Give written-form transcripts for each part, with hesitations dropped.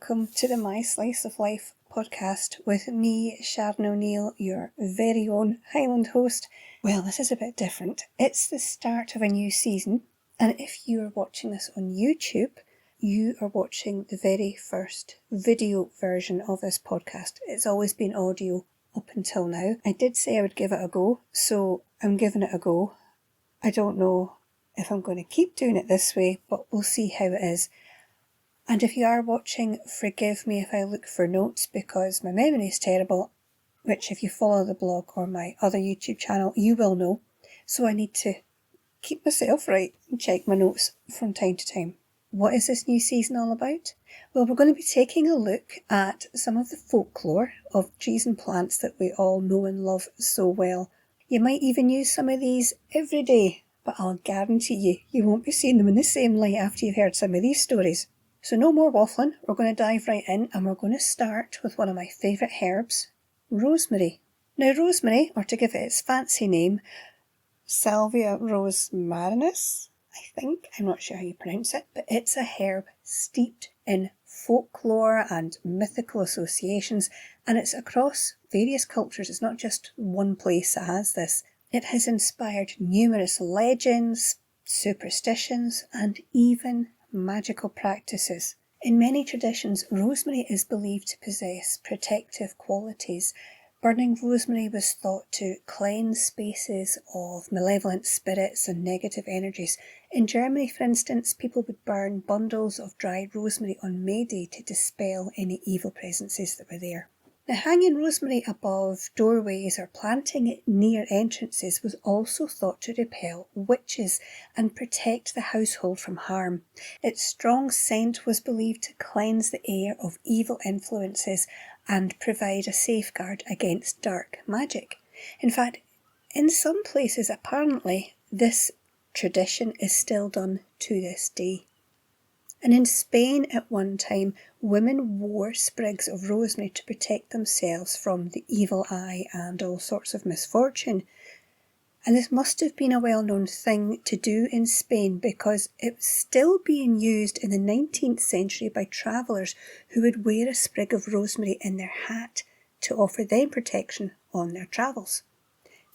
welcome to the My Slice of Life podcast with me, Sharon O'Neill, your very own Highland host. Well, this is a bit different. It's the start of a new season, and if you are watching this on YouTube, you are watching the very first video version of this podcast. It's always been audio up until now. I did say I would give it a go, so I'm giving it a go. I don't know if I'm going to keep doing it this way, but we'll see how it is. And if you are watching, forgive me if I look for notes because my memory is terrible, which if you follow the blog or my other YouTube channel, you will know. So I need to keep myself right and check my notes from time to time. What is this new season all about? Well, we're going to be taking a look at some of the folklore of trees and plants that we all know and love so well. You might even use some of these every day, but I'll guarantee you won't be seeing them in the same light after you've heard some of these stories. So no more waffling, we're going to dive right in and we're going to start with one of my favourite herbs, rosemary. Now rosemary, or to give it its fancy name, Salvia rosmarinus, I'm not sure how you pronounce it, but it's a herb steeped in folklore and mythical associations, and it's across various cultures. It's not just one place that has this. It has inspired numerous legends, superstitions, and even magical practices. In many traditions, rosemary is believed to possess protective qualities. Burning rosemary was thought to cleanse spaces of malevolent spirits and negative energies. In Germany, for instance, people would burn bundles of dried rosemary on May Day to dispel any evil presences that were there. Now, hanging rosemary above doorways or planting it near entrances was also thought to repel witches and protect the household from harm. Its strong scent was believed to cleanse the air of evil influences and provide a safeguard against dark magic. In fact, in some places, apparently, this tradition is still done to this day. And in Spain at one time, women wore sprigs of rosemary to protect themselves from the evil eye and all sorts of misfortune. And this must have been a well-known thing to do in Spain because it was still being used in the 19th century by travellers who would wear a sprig of rosemary in their hat to offer them protection on their travels.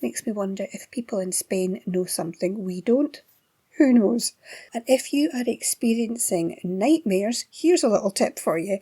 Makes me wonder if people in Spain know something we don't. Who knows? And if you are experiencing nightmares, here's a little tip for you.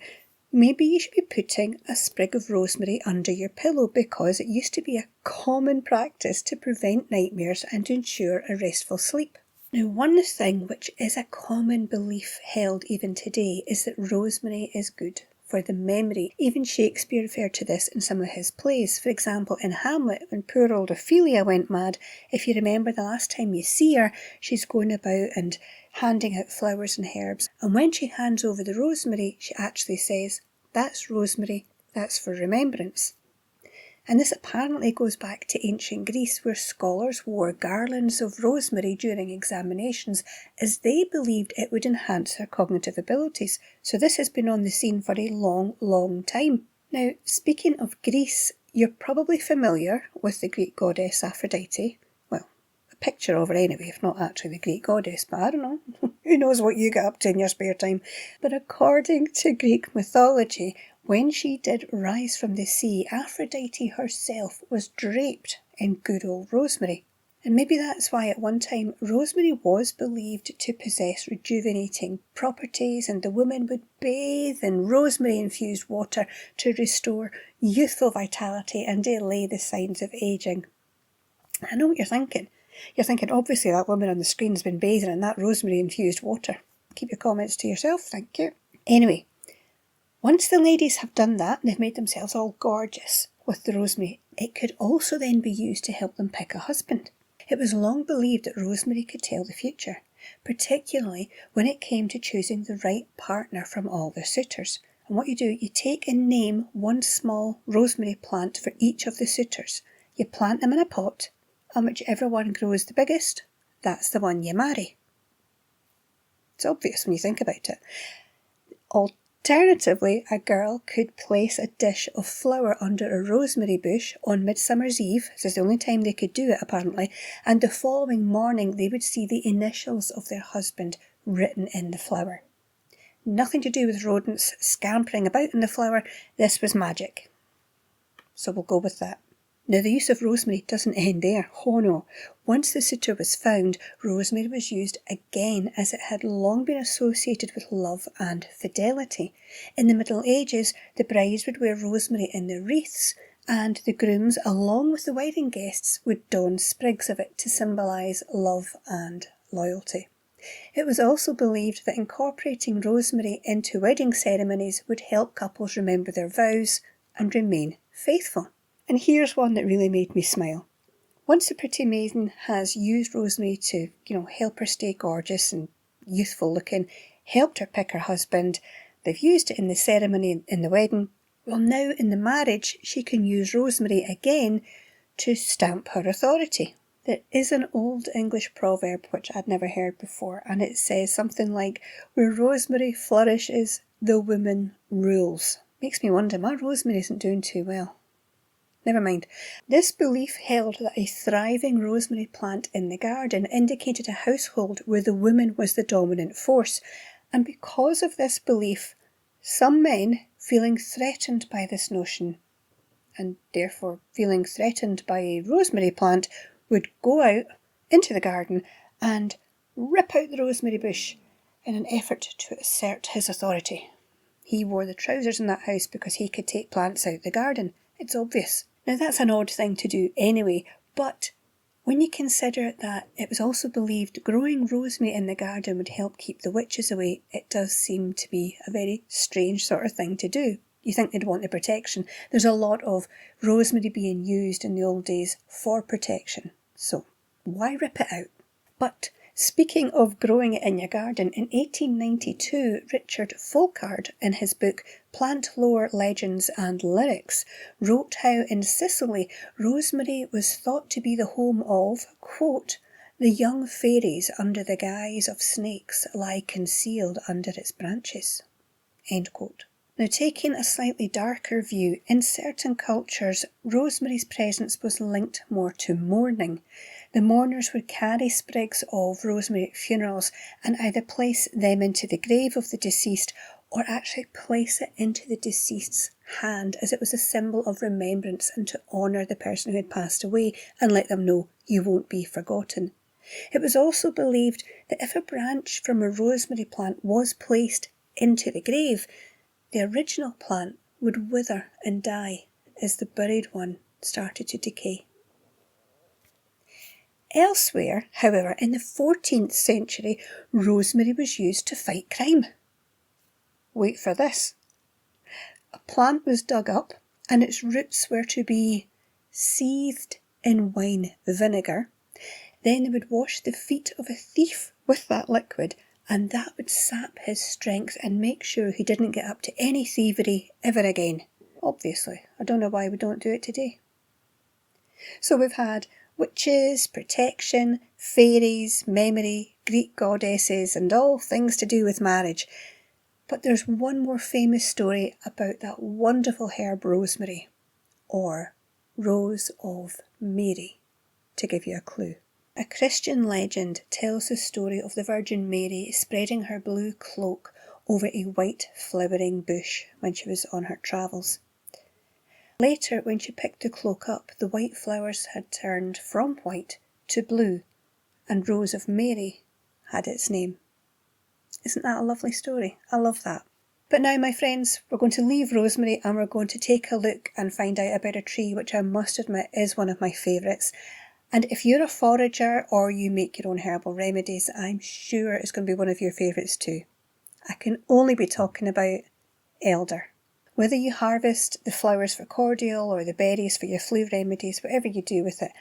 Maybe you should be putting a sprig of rosemary under your pillow because it used to be a common practice to prevent nightmares and to ensure a restful sleep. Now, one thing which is a common belief held even today is that rosemary is good for the memory. Even Shakespeare referred to this in some of his plays. For example, in Hamlet, when poor old Ophelia went mad, if you remember the last time you see her, she's going about and handing out flowers and herbs. And when she hands over the rosemary, she actually says, "That's rosemary, that's for remembrance." And this apparently goes back to ancient Greece, where scholars wore garlands of rosemary during examinations as they believed it would enhance their cognitive abilities. So this has been on the scene for a long, long time. Now, speaking of Greece, you're probably familiar with the Greek goddess Aphrodite. Well, a picture of her anyway, if not actually the Greek goddess, but I don't know. Who knows what you get up to in your spare time? But according to Greek mythology, when she did rise from the sea, Aphrodite herself was draped in good old rosemary. And maybe that's why at one time rosemary was believed to possess rejuvenating properties, and the woman would bathe in rosemary-infused water to restore youthful vitality and delay the signs of ageing. I know what you're thinking. You're thinking, obviously that woman on the screen has been bathing in that rosemary-infused water. Keep your comments to yourself, thank you. Anyway, once the ladies have done that and they've made themselves all gorgeous with the rosemary, it could also then be used to help them pick a husband. It was long believed that rosemary could tell the future, particularly when it came to choosing the right partner from all the suitors. And what you do, you take and name one small rosemary plant for each of the suitors. You plant them in a pot, and whichever one grows the biggest, that's the one you marry. It's obvious when you think about it. Alternatively, a girl could place a dish of flour under a rosemary bush on Midsummer's Eve. This is the only time they could do it, apparently. And the following morning, they would see the initials of their husband written in the flour. Nothing to do with rodents scampering about in the flower. This was magic. So we'll go with that. Now, the use of rosemary doesn't end there. Oh no. Once the suitor was found, rosemary was used again, as it had long been associated with love and fidelity. In the Middle Ages, the brides would wear rosemary in their wreaths, and the grooms, along with the wedding guests, would don sprigs of it to symbolise love and loyalty. It was also believed that incorporating rosemary into wedding ceremonies would help couples remember their vows and remain faithful. And here's one that really made me smile. Once a pretty maiden has used rosemary to, help her stay gorgeous and youthful looking, helped her pick her husband, they've used it in the ceremony in the wedding, well, now in the marriage she can use rosemary again to stamp her authority. There is an old English proverb which I'd never heard before, and it says something like, where rosemary flourishes, the woman rules. Makes me wonder, my rosemary isn't doing too well. Never mind. This belief held that a thriving rosemary plant in the garden indicated a household where the woman was the dominant force, and because of this belief, some men, feeling threatened by this notion, and therefore feeling threatened by a rosemary plant, would go out into the garden and rip out the rosemary bush in an effort to assert his authority. He wore the trousers in that house because he could take plants out the garden. It's obvious. Now that's an odd thing to do anyway, but when you consider that it was also believed growing rosemary in the garden would help keep the witches away, it does seem to be a very strange sort of thing to do. You think they'd want the protection. There's a lot of rosemary being used in the old days for protection, so why rip it out? But speaking of growing it in your garden, in 1892, Richard Folklore, in his book Plant Lore, Legends and Lyrics, wrote how in Sicily, rosemary was thought to be the home of, quote, the young fairies under the guise of snakes lie concealed under its branches, end quote. Now, taking a slightly darker view, in certain cultures, rosemary's presence was linked more to mourning. The mourners would carry sprigs of rosemary at funerals and either place them into the grave of the deceased or actually place it into the deceased's hand, as it was a symbol of remembrance and to honour the person who had passed away and let them know you won't be forgotten. It was also believed that if a branch from a rosemary plant was placed into the grave, the original plant would wither and die as the buried one started to decay. Elsewhere, however, in the 14th century, rosemary was used to fight crime. Wait for this. A plant was dug up and its roots were to be seethed in wine vinegar. Then they would wash the feet of a thief with that liquid, and that would sap his strength and make sure he didn't get up to any thievery ever again. Obviously, I don't know why we don't do it today. So we've had witches, protection, fairies, memory, Greek goddesses, and all things to do with marriage. But there's one more famous story about that wonderful herb rosemary, or Rose of Mary, to give you a clue. A Christian legend tells the story of the Virgin Mary spreading her blue cloak over a white flowering bush when she was on her travels. Later, when she picked the cloak up, the white flowers had turned from white to blue, and Rose of Mary had its name. Isn't that a lovely story? I love that. But now, my friends, we're going to leave rosemary and we're going to take a look and find out about a tree which I must admit is one of my favourites. And if you're a forager or you make your own herbal remedies, I'm sure it's going to be one of your favourites too. I can only be talking about elder. Whether you harvest the flowers for cordial or the berries for your flu remedies, whatever you do with it,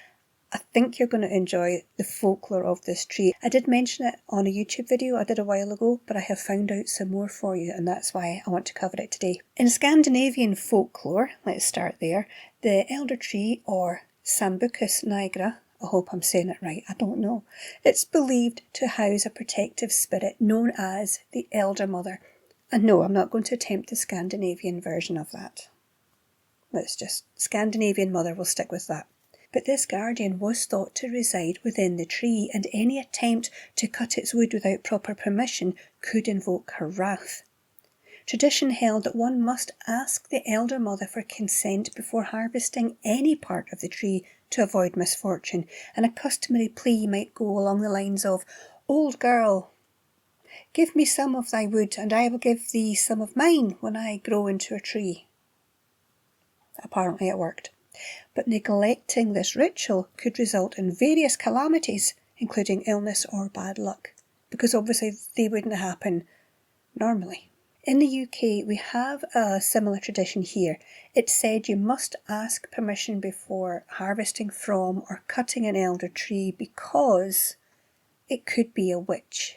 I think you're going to enjoy the folklore of this tree. I did mention it on a YouTube video I did a while ago, but I have found out some more for you, and that's why I want to cover it today. In Scandinavian folklore, let's start there, the elder tree, or Sambucus nigra, I hope I'm saying it right, I don't know. It's believed to house a protective spirit known as the Elder Mother. And no, I'm not going to attempt the Scandinavian version of that. Let's just, Scandinavian Mother, we'll stick with that. But this guardian was thought to reside within the tree, and any attempt to cut its wood without proper permission could invoke her wrath. Tradition held that one must ask the elder mother for consent before harvesting any part of the tree to avoid misfortune, and a customary plea might go along the lines of, "Old girl, give me some of thy wood, and I will give thee some of mine when I grow into a tree." Apparently it worked. But neglecting this ritual could result in various calamities, including illness or bad luck, because obviously they wouldn't happen normally. In the UK, we have a similar tradition here. It's said you must ask permission before harvesting from or cutting an elder tree because it could be a witch.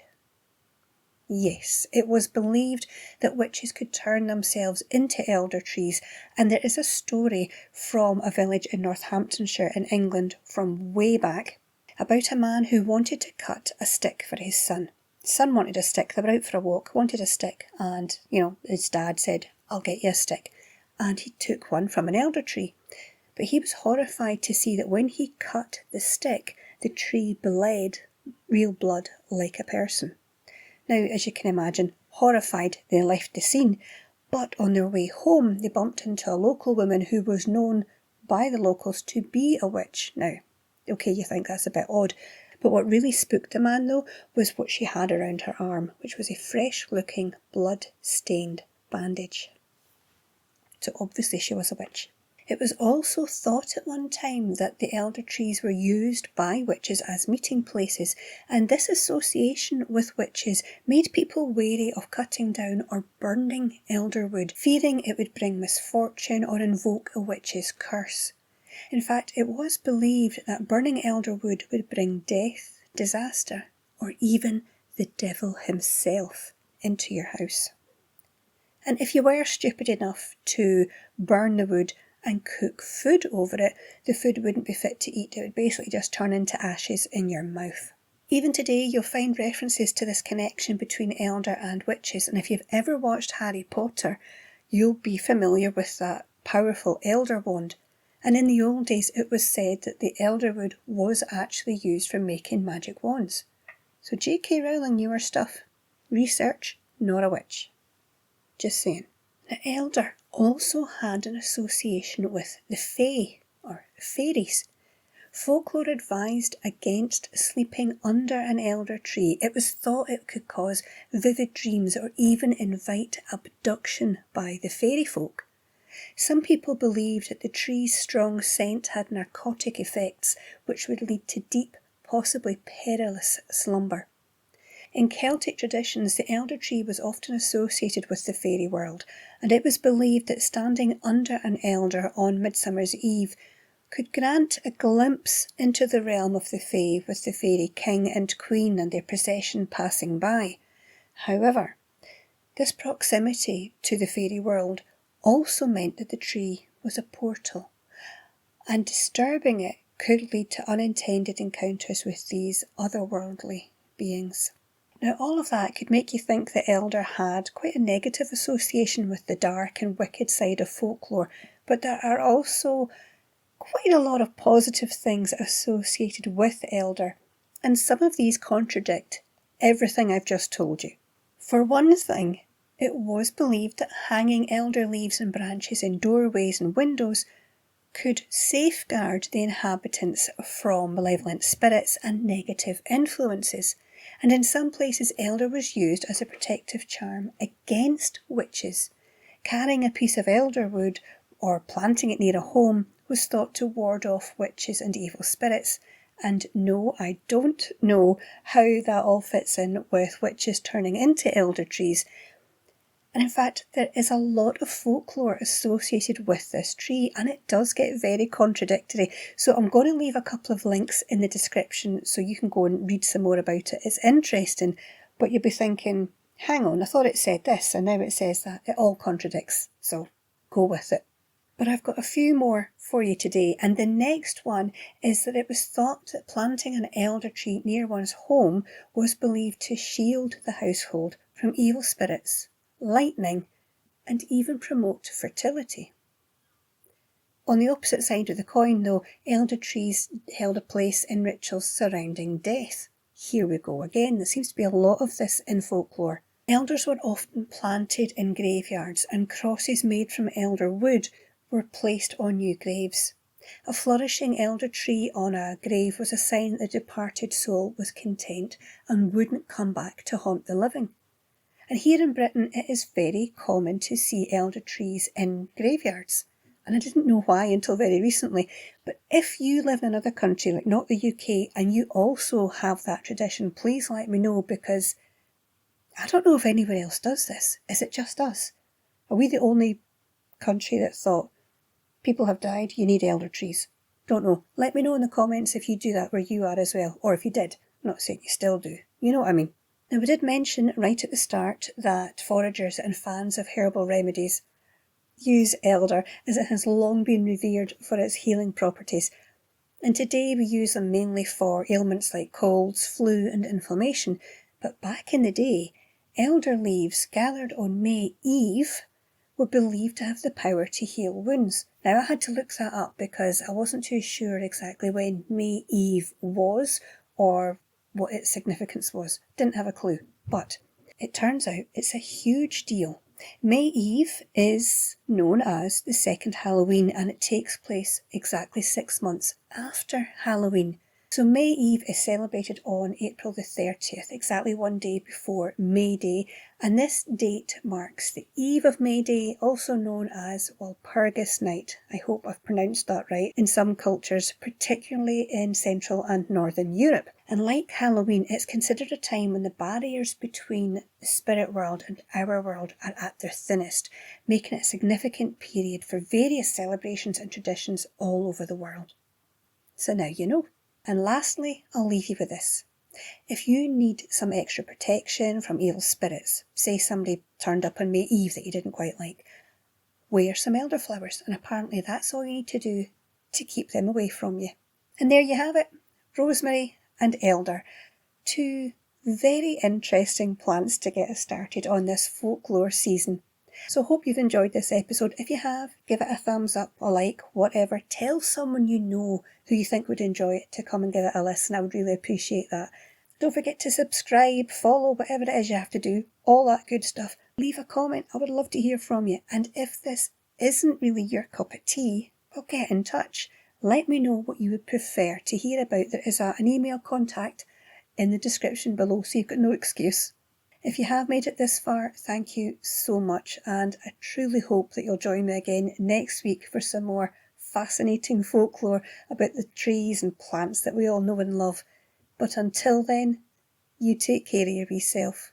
Yes, it was believed that witches could turn themselves into elder trees, and there is a story from a village in Northamptonshire in England from way back about a man who wanted to cut a stick for his son. Son wanted a stick, they were out for a walk, wanted a stick, and, his dad said, "I'll get you a stick." And he took one from an elder tree. But he was horrified to see that when he cut the stick, the tree bled real blood like a person. Now, as you can imagine, horrified, they left the scene, but on their way home, they bumped into a local woman who was known by the locals to be a witch. Now, okay, you think that's a bit odd, but what really spooked the man, though, was what she had around her arm, which was a fresh-looking, blood-stained bandage. So obviously she was a witch. It was also thought at one time that the elder trees were used by witches as meeting places, and this association with witches made people wary of cutting down or burning elder wood, fearing it would bring misfortune or invoke a witch's curse. In fact, it was believed that burning elder wood would bring death, disaster, or even the devil himself into your house. And if you were stupid enough to burn the wood and cook food over it, the food wouldn't be fit to eat. It would basically just turn into ashes in your mouth. Even today, you'll find references to this connection between elder and witches, and if you've ever watched Harry Potter, you'll be familiar with that powerful elder wand. And in the old days, it was said that the elder wood was actually used for making magic wands. So J.K. Rowling knew her stuff. Research, not a witch. Just saying. The elder also had an association with the fae, or fairies. Folklore advised against sleeping under an elder tree. It was thought it could cause vivid dreams or even invite abduction by the fairy folk. Some people believed that the tree's strong scent had narcotic effects, which would lead to deep, possibly perilous slumber. In Celtic traditions, the elder tree was often associated with the fairy world, and it was believed that standing under an elder on Midsummer's Eve could grant a glimpse into the realm of the fae, with the fairy king and queen and their procession passing by. However, this proximity to the fairy world also meant that the tree was a portal, and disturbing it could lead to unintended encounters with these otherworldly beings. Now, all of that could make you think the elder had quite a negative association with the dark and wicked side of folklore, but there are also quite a lot of positive things associated with elder, and some of these contradict everything I've just told you. For one thing, it was believed that hanging elder leaves and branches in doorways and windows could safeguard the inhabitants from malevolent spirits and negative influences, and in some places elder was used as a protective charm against witches. Carrying a piece of elder wood or planting it near a home was thought to ward off witches and evil spirits. And no, I don't know how that all fits in with witches turning into elder trees. And in fact, there is a lot of folklore associated with this tree, and it does get very contradictory. So I'm going to leave a couple of links in the description so you can go and read some more about it. It's interesting, but you'll be thinking, hang on, I thought it said this, and now it says that. It all contradicts, so go with it. But I've got a few more for you today, and the next one is that it was thought that planting an elder tree near one's home was believed to shield the household from evil spirits, lightning, and even promote fertility. On the opposite side of the coin, though, elder trees held a place in rituals surrounding death. Here we go again. There seems to be a lot of this in folklore. Elders were often planted in graveyards, and crosses made from elder wood were placed on new graves. A flourishing elder tree on a grave was a sign that the departed soul was content and wouldn't come back to haunt the living. And here in Britain it is very common to see elder trees in graveyards. And I didn't know why until very recently. But if you live in another country, like not the UK, and you also have that tradition, please let me know, because I don't know if anywhere else does this. Is it just us? Are we the only country that thought, people have died, you need elder trees? Don't know. Let me know in the comments if you do that where you are as well, or if you did. I'm not saying you still do. You know what I mean. Now, we did mention right at the start that foragers and fans of herbal remedies use elder, as it has long been revered for its healing properties. And today we use them mainly for ailments like colds, flu and inflammation. But back in the day, elder leaves gathered on May Eve were believed to have the power to heal wounds. Now, I had to look that up because I wasn't too sure exactly when May Eve was or what its significance was. Didn't have a clue. But it turns out it's a huge deal. May Eve is known as the second Halloween, and it takes place exactly 6 months after Halloween. So May Eve is celebrated on April the 30th, exactly one day before May Day, and this date marks the eve of May Day, also known as Walpurgis Night. I hope I've pronounced that right. In some cultures, particularly in Central and Northern Europe. And like Halloween, it's considered a time when the barriers between the spirit world and our world are at their thinnest, making it a significant period for various celebrations and traditions all over the world. So now you know. And lastly, I'll leave you with this. If you need some extra protection from evil spirits, say somebody turned up on May Eve that you didn't quite like, wear some elderflowers, and apparently that's all you need to do to keep them away from you. And there you have it, rosemary and elder, two very interesting plants to get us started on this folklore season. So hope you've enjoyed this episode. If you have, give it a thumbs up, a like, whatever. Tell someone you know who you think would enjoy it to come and give it a listen. I would really appreciate that. Don't forget to subscribe, follow, whatever it is you have to do, all that good stuff. Leave a comment. I would love to hear from you. And if this isn't really your cup of tea, well, get in touch. Let me know what you would prefer to hear about. There is an email contact in the description below, so you've got no excuse. If you have made it this far, thank you so much, and I truly hope that you'll join me again next week for some more fascinating folklore about the trees and plants that we all know and love. But until then, you take care of yourself.